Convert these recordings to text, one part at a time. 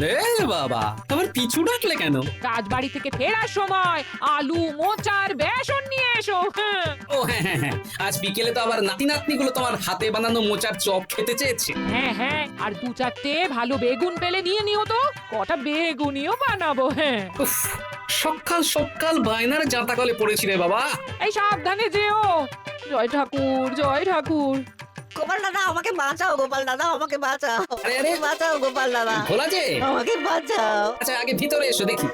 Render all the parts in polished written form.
এ বাবা, আমার পিছু ডাকলে কেন? রাজবাড়ি থেকে ফেরার সময় আলু মোচার বেসন নিয়ে এসো। হ্যাঁ। ও হ্যাঁ হ্যাঁ হ্যাঁ, আজ বিকেলে তো আবার নাতি নাতনিগুলো তোমার হাতে বানানো মোচার চপ খেতে চেয়েছে। হ্যাঁ হ্যাঁ, আর দু চারটে ভালো বেগুন পেলে নিয়ে নিও তো, কটা বেগুনিও বানাবো। হ্যাঁ, উফ, সকাল সকাল বায়নার জাঁতাকলে পড়েছি রে বাবা। এই সাবধানে যেও। জয় ঠাকুর, জয় ঠাকুর। গোপাল দাদা আমাকে বাঁচাও, গোপাল দাদা আমাকে বাঁচাও, আরে, আরে। বাঁচাও গোপাল দাদা, ভোলা যে, আমাকে বাঁচাও। আচ্ছা আগে ভিতরে এসো দেখি।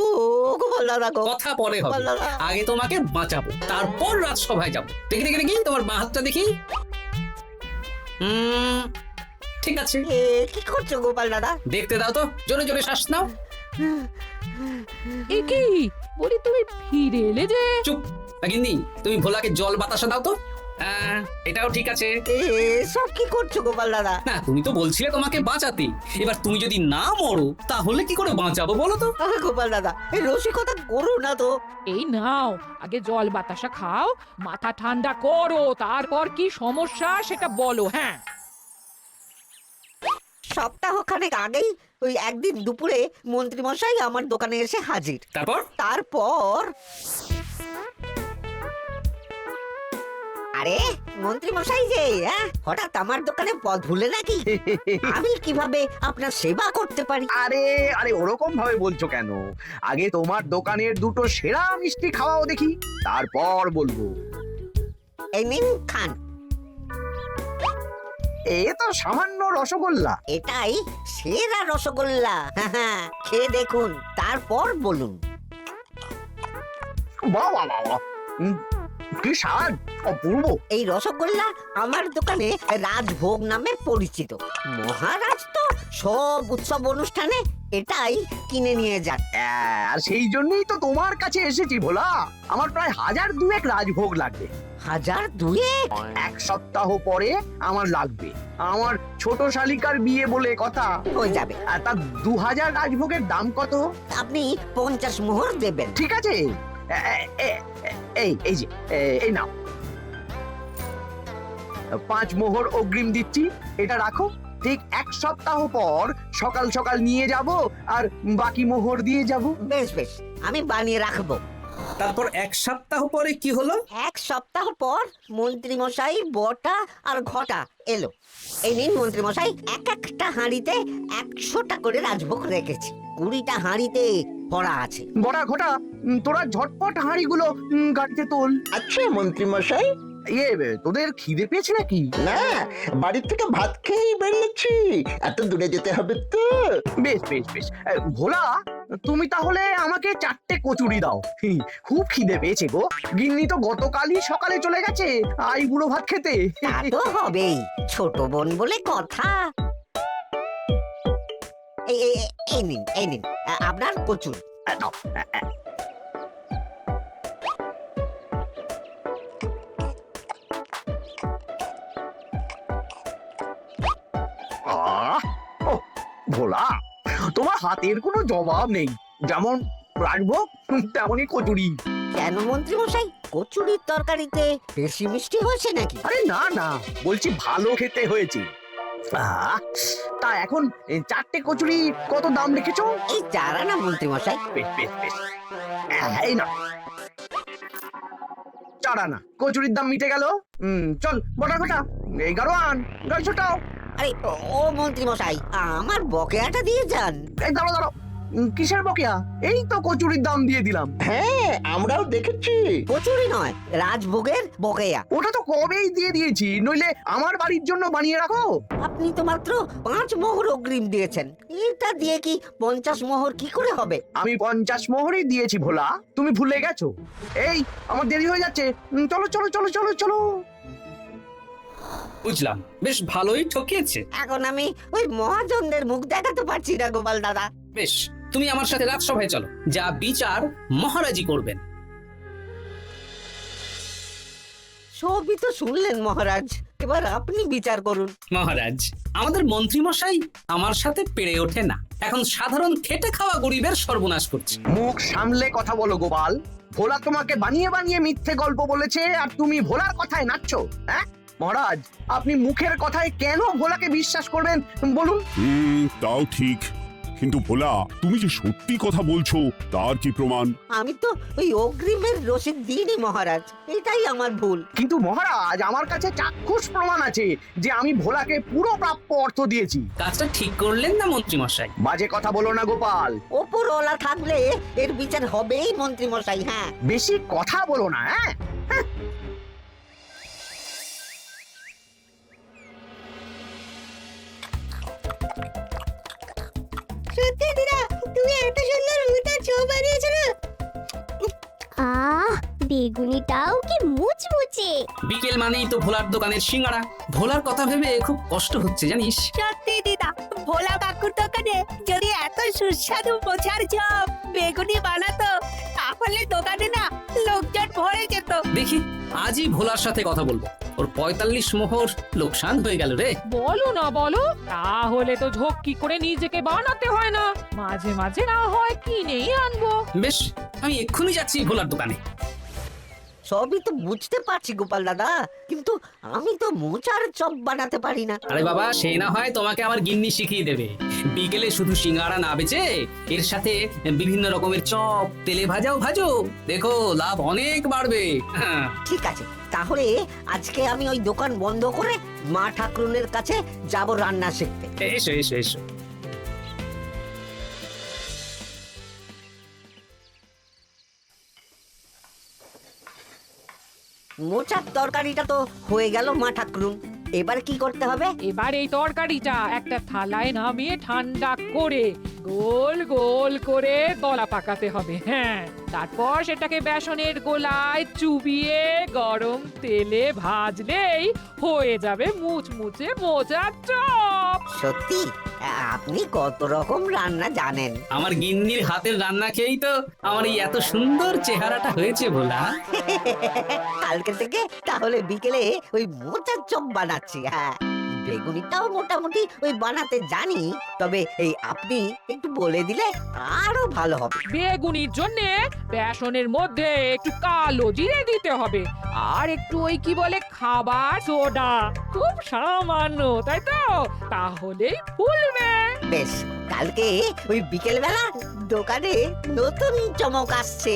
ও গোপাল দাদা গো, কথা পরে হবে, গোপাল দাদা। আগে তোমাকে বাঁচাবো, তারপর রাজসভায় যাবো। দেখি দেখি দেখি তোমার বাঁ হাতটা দেখি। ঠিক আছে, এ কি করছো গোপাল দাদা? দেখতে দাও তো, জোরে জোরে শ্বাস নাও। এ কি বলি, তুমি ফিরে এলে যে? চুপ গিন্নি, তুমি ভোলাকে জল বাতাসা দাও তো। এটাও ঠিক আছে। এ সব কি করছো গোপাল দাদা? না, তুমি তো বলছিলে তোমাকে বাঁচাতে, এবার তুমি যদি না মরো তাহলে কি করে বাঁচাবো বলো তো? গোপাল দাদা এই রসিকতা করো না তো। এই নাও, আগে জল বাতাসা খাও, মাথা ঠান্ডা করো, তারপর কি সমস্যা সেটা বলো। হ্যাঁ, সপ্তাহখানেক আগেই ওই একদিন দুপুরে মন্ত্রী মশাই আমার দোকানে এসে হাজির। তারপর তারপর আরে মন্ত্রী মশাই যে হঠাৎ আমার দোকানে পদ ভুলে নাকি? আমি কিভাবে আপনার সেবা করতে পারি? আরে আরে ওরকম ভাবে বলছো কেন? আগে তোমার দোকানের দুটো সেরা মিষ্টি খাওয়াও দেখি, তারপর বলবো। এই নিন খান। এ তো সামান্য রসগোল্লা। এটাই সেরা রসগোল্লা। খেয়ে দেখুন, তারপর বলুন। বাহ বাহ বাহ বাহ। কি স্বাদ, অপূর্ব। এই রসগোল্লা আমার দোকানে রাজভোগ নামে পরিচিত। মহারাজ তো সব উৎসব অনুষ্ঠানে এটাই কিনে নিয়ে যান। আর সেই জন্যই তো তোমার কাছে এসেছি ভোলা। আমার প্রায় 1002 রাজভোগ লাগবে। 1002? এক সপ্তাহ পরে আমার লাগবে। আমার ছোট শালিকার বিয়ে বলে কথা। হয়ে যাবে। আর তা 2000 রাজভোগের দাম কত? আপনি 50 মোহর দেবেন। ঠিক আছে, এই যে এই নাও, 5 মোহর অগ্রিম দিচ্ছি। এটা রাখো, ঠিক এক সপ্তাহ পর সকাল সকাল নিয়ে যাব আর বাকি মোহর দিয়ে যাব। বেশ বেশ, আমি বানিয়ে রাখবো। তারপর এক সপ্তাহ পরে কি হলো? এক সপ্তাহ পর মন্ত্রী মশাই বটা আর ঘটা এলো। এই নিন মন্ত্রী মশাই, এক একটা হাঁড়িতে 100টা করে রাজভোগ রেখেছি। 20টা হাঁড়িতে ভরা আছে। বড়া ঘটা, তোরা ঝটপট হাঁড়িগুলো গাড়িতে তোল। আচ্ছা মন্ত্রী মশাই, তোদের খিদে পেয়েছে নাকি? না বাড়ির থেকে ভাত খেয়েই বেরিয়েছি, এত দূরে যেতে হবে তো। বেশ বেশ বেশ। ভোলা, তুমি তাহলে আমাকে 4টে কচুরি দাও। খুব খিদে পেয়েছে গো। গিন্নি তো গতকালই সকালে চলে গেছে আই বুড়ো ভাত খেতে। তা তো হবেই, ছোট বোন বলে কথা। এই নিন এই নিন আপনার কচুর। নাও। ভোলা, তোমার হাতের কোনো জবাব নেই। যেমন রাজভোগ তেমনই কচুরি। কেন মন্ত্রী মশাই, কচুরির তরকারিতে বেশি মিষ্টি হয়েছে নাকি? আরে না না, বলছি ভালো খেতে হয়েছে। তা এখন 4টে কচুরি কত দাম রেখেছো? এই 4 আনা মন্ত্রী মশাই। বেশ বেশ বেশ। এই না, 4 আনা কচুরির দাম মিটে গেল। চল বটা ঘটা, 11 আন, গাড়ি ছোটাও। আরে ও মন্ত্রী মশাই, আমার বকেয়াটা দিয়ে যান। এই দাঁড়ো দাঁড়ো, কিসের বকেয়া? এই তো কচুরির দাম দিয়ে দিলাম। হ্যাঁ আমরাও দেখেছি। কচুরি নয়, রাজভোগের বকেয়া। ওটা তো কবেই দিয়ে দিয়েছি, নইলে আমার বাড়ির জন্য বানিয়ে রাখো। আপনি তো মাত্র 5 মোহর অগ্রিম দিয়েছেন, এটা দিয়ে কি 50 মোহর কি করে হবে? আমি 50 মোহরই দিয়েছি ভোলা, তুমি ভুলে গেছো। এই আমার দেরি হয়ে যাচ্ছে, চলো চলো চলো চলো চলো। বুঝলাম, বেশ ভালোই ঠকিয়েছে। এখন আমি ওই মহাজনদের মুখ দেখাতে পারছি না গোপাল দাদা। বেশ, তুমি আমার সাথে রাজসভায় চলো, যা বিচার মহারাজই করবেন। সবই তো শুনলেন মহারাজ, এবার আপনি বিচার করুন। মহারাজ, আমাদের মন্ত্রী মশাই আমার সাথে পেরে ওঠে না, এখন সাধারণ খেটে খাওয়া গরিবের সর্বনাশ করছে। মুখ সামলে কথা বলো গোপাল। ভোলা তোমাকে বানিয়ে বানিয়ে মিথ্যে গল্প বলেছে আর তুমি ভোলার কথায় নাচছো। মহারাজ আপনি মুখের কথায় কেন ভোলাকে বিশ্বাস করবেন বলুন? তাও ঠিক, কিন্তু ভোলা তুমি যে সত্যি কথা বলছো তার কি প্রমাণ? আমি তো ওই অগ্রিমের রসিদ দিইনি মহারাজ, এটাই আমার ভুল। কিন্তু মহারাজ আমার কাছে চাক্ষুষ প্রমাণ আছে যে আমি ভোলাকে পুরো প্রাপ্য অর্থ দিয়েছি। কাজটা ঠিক করলেন না মন্ত্রী মশাই? বাজে কথা বলো না গোপাল, ওপরওয়ালা থাকলে এর বিচার হবেই মন্ত্রী মশাই। হ্যাঁ, বেশি কথা বলো না। হ্যাঁ সত্যি দিদা, তুমি এত সুন্দর মুটা চোখ বানিয়েছো না। আহ, বেগুনিটাও কি মুচমুচে। বিকেল মানেই তো ভোলার দোকানের সিঙ্গাড়া। ভোলার কথা ভেবে খুব কষ্ট হচ্ছে জানিস। সত্যি দিদা, ভোলা কাকুর দোকানে যদি এত সুস্বাদু মোচার চপ বেগুনি বানাতো তাহলে দোকানে না লোকজন ভরে যেত। দেখি আজই ভোলার সাথে কথা বলবো। ওর 45 মোহর লোকসান হয়ে গেল রে। বলো না বলো, তাহলে তো ঝক্কি করে নিজেকে বানাতে হয় না, মাঝে মাঝে না হয় কিনেই আনবো। বেশ, আমি এক্ষুনি যাচ্ছি ভোলার দোকানে। সবই তো বুঝতে পারছি গোপাল দাদা, কিন্তু আমি তো মোচার চপ বানাতে পারি না। আরে বাবা, সে না হয় তোমাকে আমার গিন্নি শিখিয়ে দেবে। বিকেলে শুধু সিঙ্গাড়া না বেচে এর সাথে বিভিন্ন রকমের চপ তেলে ভাজাও ভাজো, দেখো লাভ অনেক বাড়বে। হ্যাঁ, ঠিক আছে, তাহলে আজকে আমি ওই দোকান বন্ধ করে মা ঠাকুরনের কাছে যাব রান্না শিখতে। এসো এসো এসো। মোচার তরকারিটা তো হয়ে গেল মা ঠাকুরুন, এবার কি করতে হবে? এবার এই তরকারিটা একটা থালায় নামিয়ে ঠান্ডা করে গোল গোল করে দলা পাকাতে হবে। হ্যাঁ, তারপর সেটাকে বেসনের গোলায় চুবিয়ে গরম তেলে ভাজলেই হয়ে যাবে মুচমুচে মোচার চপ। সত্যি আপনি কত রকম রান্না জানেন। আমার গিন্নির হাতের রান্না খেয়েই তো আমার এই এত সুন্দর চেহারাটা হয়েছে ভোলা। কালকে থেকে তাহলে বিকেলে ওই মোচার চপ বানাচ্ছি। হ্যাঁ, বেগুনিটাও মোটামুটি ওই বানাতে জানি, তবে এই আপনি একটু বলে দিলে আরো ভালো হবে। বেগুনির জন্য বেসনের মধ্যে একটু কালো জিরে দিতে হবে, আর একটু ওই কি বলে খাবার সোডা, খুব সামান্য, তাই তো? তাহলেই ফুলবে। বেশ, কালকে ওই বিকেল বেলা দোকানে নতুন চমক আসছে।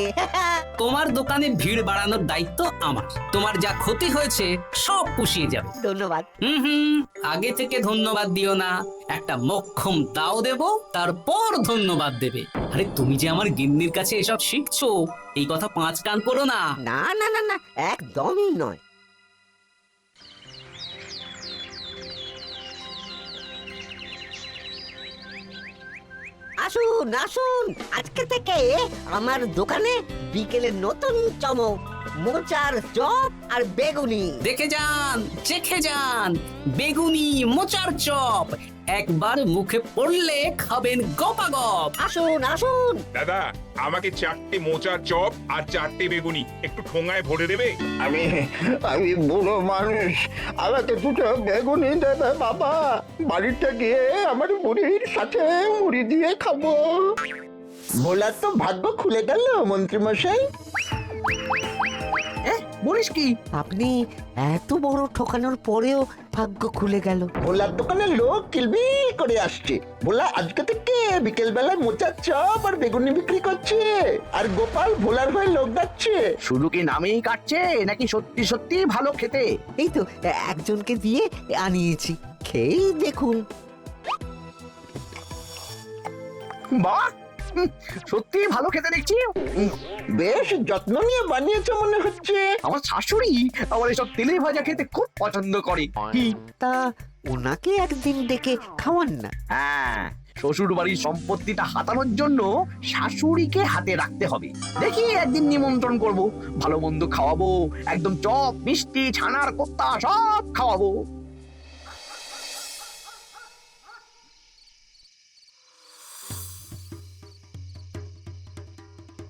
তোমার দোকানে ভিড় বাড়ানোর দায়িত্ব আমার। তোমার যা ক্ষতি হয়েছে সব পুষিয়ে যাবে। ধন্যবাদ। হুম, আগে থেকে ধন্যবাদ দিও না, একটা মক্ষম দাও দেব, তারপর ধন্যবাদ দেবে। আরে তুমি যে আমার গিন্নির কাছে এসব শিখছো, এই কথা 5 কান করো না। না না না না, একদমই নয়। আসুন আসুন, আজকে থেকে আমার দোকানে বিকেলে নতুন চমক, মোচার চপ আর বেগুনি। দেখে যান, চেখে যান, বেগুনি মোচার চপ একবার মুখে পড়লে খাবেন গপাগপ। আসুন আসুন। দাদা, আমাকে 4টে মোচার চপ আর 4টে বেগুনি একটু ঠোঙায় ভরে দেবে? আমি আমি বুড়ো মানুষ, আমাকে দুটো বেগুনি দেবে বাবা। বাড়িতে গিয়ে আমার মুড়ির সাথে মুড়ি দিয়ে খাবো। ভোলার তো ভাগ্য খুলে গেল মন্ত্রী মশাই। বলিস কি? আপনি এত বড় ঠকানোর পরেও ভাগ্য খুলে গেল। ভোলার দোকানে লোক কিলবিল করে আসছে। ভোলা আজকে থেকে বিকেল বেলায় মোচার চপ আর বেগুনি বিক্রি করছে, আর গোপাল ভোলার হয়ে লোক যাচ্ছে। শুধু কি নামেই কাটছে নাকি সত্যি সত্যি ভালো খেতে? এই তো একজনকে দিয়ে আনিয়েছি, খেয়েই দেখুন। বাহ, সত্যি ভালো খেতে দেখছি। বেশ যত্ন নিয়ে বানিয়েছে মনে হচ্ছে। আমার শাশুড়ি আমার এসব তেলে ভাজা খেতে খুব পছন্দ করে। কি? তা ওনাকে একদিন ডেকে খাওয়ান না। হ্যাঁ, শ্বশুর বাড়ির সম্পত্তিটা হাতানোর জন্য শাশুড়িকে হাতে রাখতে হবে। দেখি একদিন নিমন্ত্রণ করব, ভালো মন্দ খাওয়াবো, একদম চপ মিষ্টি ছানার কোপ্তা সব খাওয়াবো।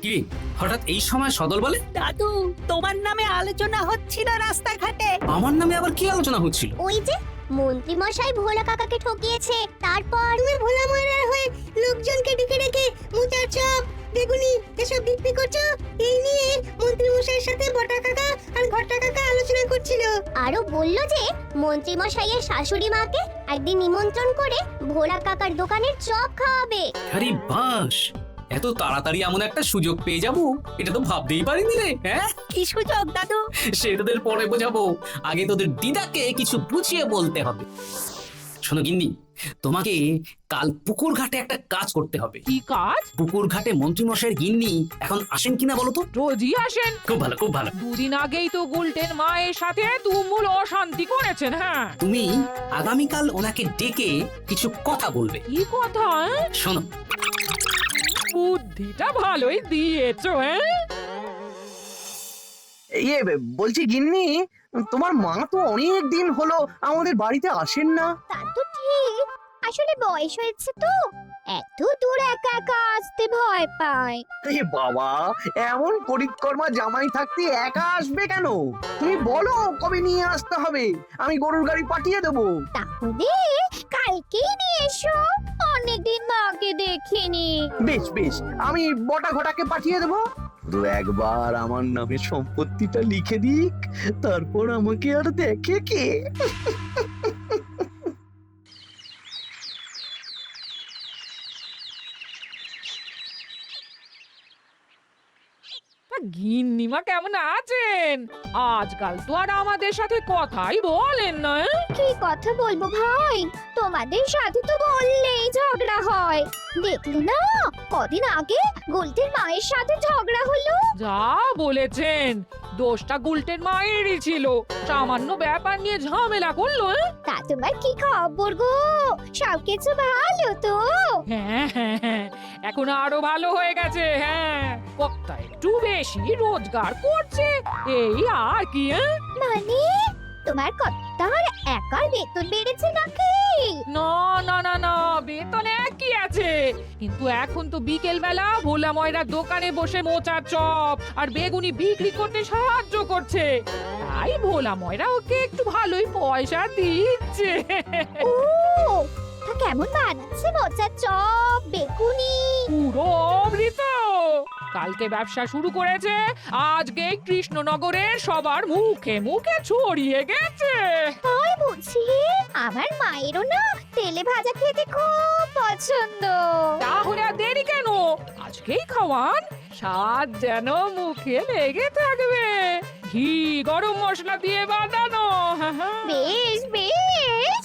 কি হঠাৎ এই সময় সদল বলে? দাদু, তোমার নামে আলোচনা হচ্ছিল রাস্তাঘাটে। আমার নামে আবার কি আলোচনা হচ্ছিল? ওই যে মন্ত্রী মশাই ভোলা কাকাকে ঠকিয়েছে, তারপর তুমি ভোলা ময়রার হয়ে লোকজনকে ডেকে ডেকে মোচার চপ বেগুনি এসব বিক্রি করছো? এই নিয়ে মন্ত্রী মশাইয়ের সাথে বটা কাকা আর ঘটা কাকা আলোচনা করছিল। আরো বললো যে মন্ত্রী মশাইয়ের শাশুড়ি মাকে একদিন নিমন্ত্রণ করে ভোলা কাকার দোকানের চপ খাওয়াবে। আরে বাস, এত তাড়াতাড়ি এমন একটা সুযোগ পেয়ে যাব এটা তো ভাবতেই পারিনি রে। হ্যাঁ, কি সুযোগ দাদু? সে তোদের পরে বোঝাবো, আগে তোদের দিদাকে কিছু বুঝিয়ে বলতে হবে। শোনো গিন্নি, তোমাকে কাল পুকুর ঘাটে একটা কাজ করতে হবে। কি কাজ? পুকুর ঘাটে মন্ত্রী মশাইয়ের গিন্নি এখন আসেন কিনা বলো তো? রোজই আসেন। খুব ভালো, খুব ভালো। দুদিন আগেই তো গুলটেন মায়ের সাথে তুমুল অশান্তি করেছেন। হ্যাঁ, তুমি আগামীকাল ওনাকে ডেকে কিছু কথা বলবে। কি কথা? শোনো, বুদ্ধিটা ভালোই দিয়েছো। হ্যাঁ, ইয়ে বলছি গিন্নি, তোমার মা তো অনেক দিন হলো আমাদের বাড়িতে আসেন না। তা তো ঠিক, আসলে বয়স হয়েছে তো, এত দূর একা একা আসতে ভয় পায়। এ বাবা, এমন পরিকর্মা জামাই থাকতে একা আসবে কেন? তুমি বলো কবে নিয়ে আসতে হবে, আমি গরুর গাড়ি পাঠিয়ে দেবো। তাহলে কালকেই নিয়ে এসো, অনেকদিন মাকে দেখিনি। বেশ বেশ, আমি বটা ঘটাকে পাঠিয়ে দেবো। শুধু একবার আমার নামে সম্পত্তিটা লিখে দিক, তারপর আমাকে আর দেখে কে। তা গিন্নিমা কেমন আছেন? আজকাল তো আর আমাদের সাথে কথাই বলেন না। কি কথা বলবো ভাই, তোমাদের সাথে তো বললেই ঝগড়া হয়। দেখলে না কদিন আগে গোলটের মায়ের সাথে ঝগড়া হলো। যা বলেছেন, দোষটা গুলটেন মায়েরই ছিল। সামান্য ব্যাপার নিয়ে ঝামেলা করলো। তা তোমার কি খবর গো, সবকিছু ভালো তো? হ্যাঁ হ্যাঁ হ্যাঁ, এখন আরো ভালো হয়ে গেছে। হ্যাঁ, কর্তা একটু বেশি রোজগার করছে, এই আর কি। মানে তোমার কর্তার একার বেতন বেড়েছে নাকি? না না না না, বেতন একই আছে, কিন্তু এখন তো বিকেল বেলা ভোলা ময়রা দোকানে বসে মোচার চপ আর বেগুনি বিক্রি করতে সাহায্য করছে, তাই ভোলা ময়রা ওকে একটু ভালোই পয়সা দিচ্ছে। ও, তা কেমন বানাচ্ছে মোচার চপ বেগুনি? পুরো অমৃত। কালকে ব্যবসা শুরু করেছে, আজকে কৃষ্ণনগরের সবার মুখে মুখে ছড়িয়ে গেছে। তাই বুঝি? আমার মায়েরও না তেলে ভাজা খেতে খুব পছন্দ। তাহলে আর দেরি কেন, আজকেই খাওয়ান, স্বাদ যেন মুখে লেগে থাকবে। ঘি গরম মশলা দিয়ে বানানো। বেশ বেশ।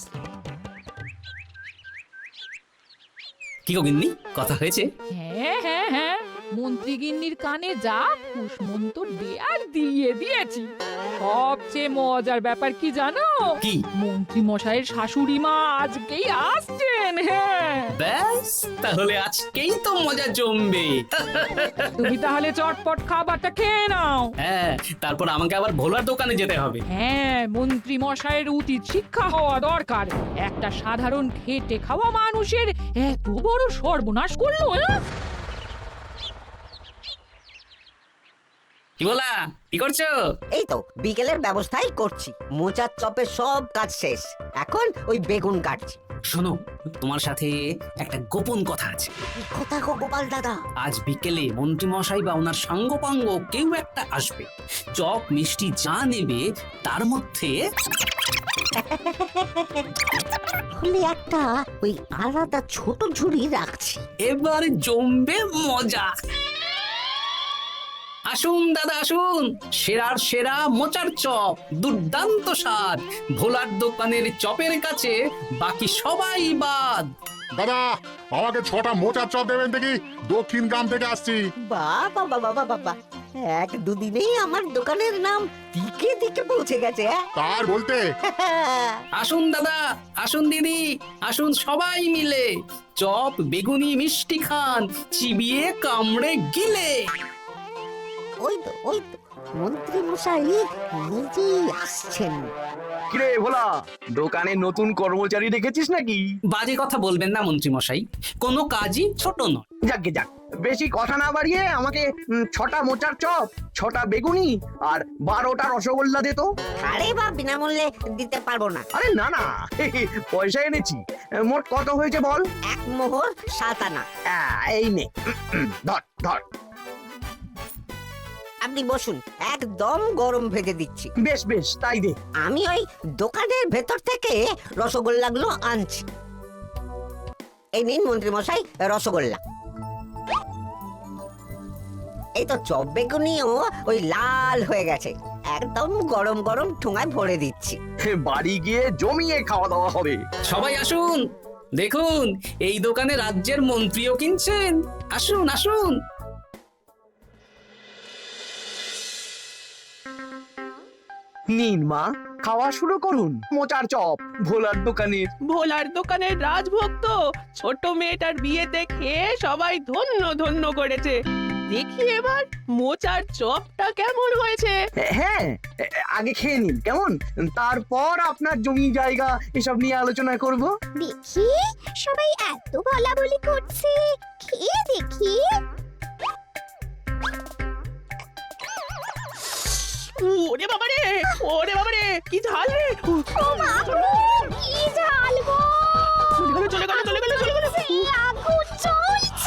কি গো গিন্নি, কথা হয়েছে? হ্যাঁ হ্যাঁ হ্যাঁ, মন্ত্রী গিন্নির কানে যা কুসমন্তর দেয়ার দিয়ে দিয়েছি। সবচেয়ে মজার ব্যাপার কি জানো? কি? মন্ত্রী মশাইয়ের শাশুড়ি মা আজকেই আসছেন। হ্যাঁ, ব্যাস, তাহলে আজকেই তো মজা জমবে। তুমি তাহলে চটপট খাবারটা খেয়ে নাও। হ্যাঁ, তারপর আমাকে আবার ভোলার দোকানে যেতে হবে। হ্যাঁ, মন্ত্রী মশাইয়ের উচিত শিক্ষা হওয়া দরকার। একটা সাধারণ খেটে খাওয়া মানুষের এত বড় সর্বনাশ করলো। কি বলা, কি করছো? এই তো বিকেলের ব্যবস্থাই করছি, মোচার চপের সব কাজ শেষ, এখন ওই বেগুন কাটছি। শোনো, তোমার সাথে একটা গোপন কথা আছে। কি কথা গো গোপাল দাদা? আজ বিকেলে মন্ত্রী মশাই বা ওনার সাঙ্গপাঙ্গ কেউ একটা আসবে, চপ মিষ্টি যা নেবে তার মধ্যে হলে একটা ওই আলাদা ছোট ঝুড়ি রাখছি। এবার জমবে মজা। আসুন দাদা আসুন, সেরার সেরা মোচার চপ, দুর্দান্ত স্বাদ। ভোলার দোকানের চপের কাছে বাকি সবাই বাদ। দাদা, আমাকে 6টা মোচার চপ দেবেন দেখি, দক্ষিণ গ্রাম থেকে আসছি। বাবা বাবা বাবা বাবা, এক দুদিনেই আমার দোকানের নাম দিকে দিকে পৌঁছে গেছে। তার বলতে আসুন দাদা, আসুন দিদি, আসুন সবাই মিলে চপ বেগুনি মিষ্টি খান, চিবিয়ে কামড়ে গিলে। ওই তো মন্ত্রী মশাই নিজেই আসছেন। কিরে ভোলা, দোকানে নতুন কর্মচারী রেখেছিস নাকি? বাজে কথা বলবেন না মন্ত্রী মশাই, কোনো কাজই ছোট নয়। যাক গে যাক, বেশি কথা না বাড়িয়ে আমাকে 6টা মোচার চপ, 6টা বেগুনি আর 12টা রসগোল্লা দে তো। আরে বা বিনামূল্যে দিতে পারবো না। আরে না না, পয়সা এনেছি। মোট কত হয়েছে বল? 1 মোহর 7 আনা। এই নে, ধর ধর। আপনি বসুন, একদম গরম ভেজে দিচ্ছি। বেশ বেশ, তাই দে। আমি ওই দোকানের ভেতর থেকে রসগোল্লাগুলো আনছি। এই নিন মন্ত্রী মশাই রসগোল্লা। এই তো চপ বেগুনিও ওই লাল হয়ে গেছে, একদম গরম গরম ঠোঙায় ভরে দিচ্ছি। বাড়ি গিয়ে জমিয়ে খাওয়া দাওয়া হবে। সবাই আসুন, দেখুন এই দোকানে রাজ্যের মন্ত্রীও কিনছেন। আসুন আসুন। নিন মা, খাওয়া শুরু করুন মোচার চপ ভোলার দোকানের। ভোলার দোকানের রাজভোগ তো ছোট মেয়েটার বিয়েতে খেয়ে সবাই ধন্য ধন্য করেছে। দেখি এবার মোচার চপটা কেমন হয়েছে। হ্যাঁ, আগে খেয়ে নিন কেমন, তারপর আপনার জমি জায়গা এসব নিয়ে আলোচনা করব। দেখি সবাই এত বলাবলি করছে, খেয়ে দেখি। ওরে বাবারে, ওরে বাবারে, কি ঝাল রে! ও মা গো, কি ঝাল গো! চলে গেল চলে গেল চলে গেল। আগুন জ্বলছে।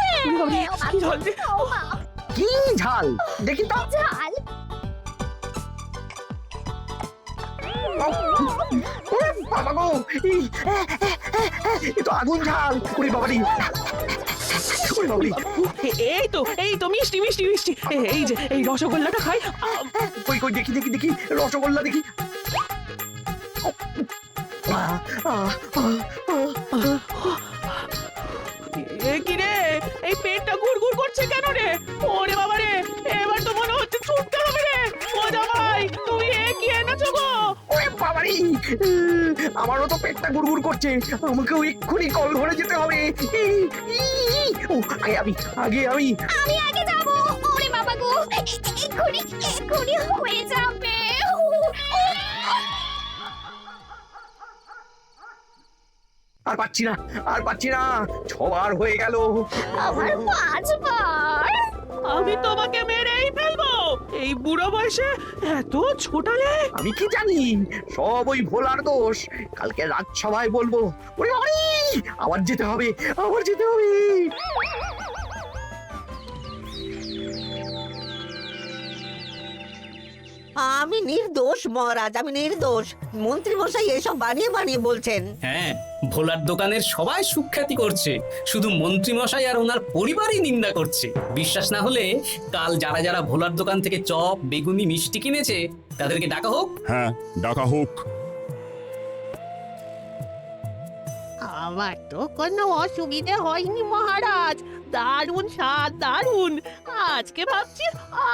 কি ঝাল রে! ও মা, কি ঝাল দেখি তো। ঝাল। ওরে বাবা গো, এ তো আগুন ঝাল। ওরে বাবারি, ওরে বাবারি। এই তো মিষ্টি মিষ্টি মিষ্টি। এই যে এই রসগোল্লাটা খাই। কই কই দেখি দেখি দেখি রসগোল্লা দেখি। কি রে, এই পেটটা গুড়গুড় করছে কেন রে? ওরে বাবা রে, এবার তো মনে হচ্ছে ছুটতে হবে রে। ও জামাই, তুমি কি এনেছো গো? ওরে বাবারি, আমারও তো পেটটা গুড়গুড় করছে। আমাকেও এক্ষুনি কল ঘরে যেতে হবে। ও, আগে আমি আমি আগে যাব। ওরে বাবা গো, এক্ষুনি হয়ে যাবে। আর পাচ্ছি না, আর পাচ্ছি না। 6বার হয়ে গেল। আমার 5 বার। আমি তোমাকে মেরেই ফেলবো। এই বুড়ো বয়সে এত ছোটালে। আমি কি জানি, সব ওই ভোলার দোষ। কালকে রাজসভায় বলবো। ওরে বাবারি, আবার যেতে হবে, আবার যেতে হবে। আমি নির্দোষ মহারাজ, আমি নির্দোষ। মন্ত্রী মশাই এসব বানিয়ে বানিয়ে বলছেন। হ্যাঁ, ভোলার দোকানের সবাই সুখ্যাতি করছে, শুধু মন্ত্রী মশাই আর ওনার পরিবারই নিন্দা করছে। বিশ্বাস না হলে কাল যারা যারা ভোলার দোকান থেকে চপ বেগুনি মিষ্টি কিনেছে তাদেরকে ডাকা হোক। হ্যাঁ, ডাকা হোক। আমার তো কোনো অসুবিধে হয়নি মহারাজ। দারুণ স্বাদ, দারুণ। আজকে ভাবছি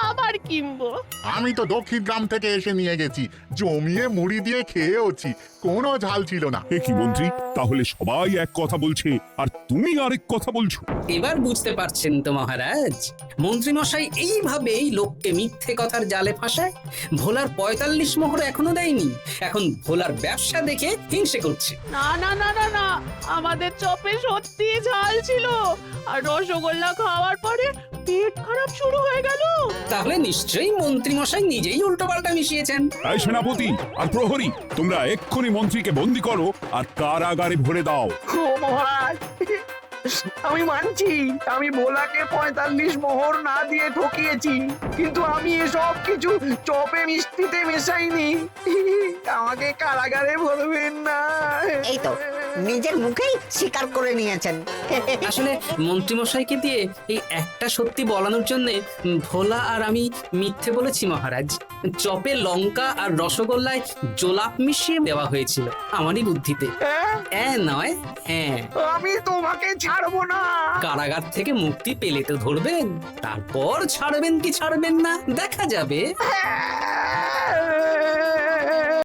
আবার কিনবো। আমি তো দক্ষিণ গ্রাম থেকে এসে নিয়ে গেছি, জমিয়ে মুড়ি দিয়ে খেয়েওছি, কোনো ঝাল ছিল না। এ কি মন্ত্রী, তাহলে সবাই এক কথা বলছে আর তুমি আরেক কথা বলছো? এবার বুঝতে পারছেন তো মহারাজ, মন্ত্রী মশাই এইভাবেই লোককে মিথ্যে কথার জালে ফাঁসায়। ভোলার 45 মোহর এখনো দেয়নি, এখন ভোলার ব্যবসা দেখে হিংসে করছে। না না না না না, আমাদের চপে সত্যি ঝাল ছিল। আর রসগোল্লা খাওয়ার পরে পেট খারাপ শুরু হয়ে গেল। তাহলে নিশ্চয়ই মন্ত্রী মশাই নিজেই উল্টোপাল্টা মিশিয়েছেন। এই সেনাপতি আর প্রহরী, তোমরা এক্ষুনি মন্ত্রীকে বন্দী করো আর কারাগারে ভরে দাও। ও মহারাজ, আমি মানছি আমি ভোলাকে 45 মোহর না দিয়ে ঠকিয়েছি, কিন্তু আমি এসব কিছু চপে মিষ্টিতে মেশাইনি। আমাকে কারাগারে ভরবেন না। এই তো নিজের মুখেই স্বীকার করে নিয়েছেন। আসলে মন্ত্রী মশাইকে দিয়ে এই একটা সত্যি বলানোর জন্য ভোলা আর আমি মিথ্যে বলেছি মহারাজ। চপে লঙ্কা আর রসগোল্লায় জোলাপ মিশিয়ে দেওয়া হয়েছিল আমারই বুদ্ধিতে। নয়, হ্যাঁ। আমি তোমাকে ছাড়বো না। কারাগার থেকে মুক্তি পেলে তো ধরবেন, তারপর ছাড়বেন কি ছাড়বেন না দেখা যাবে।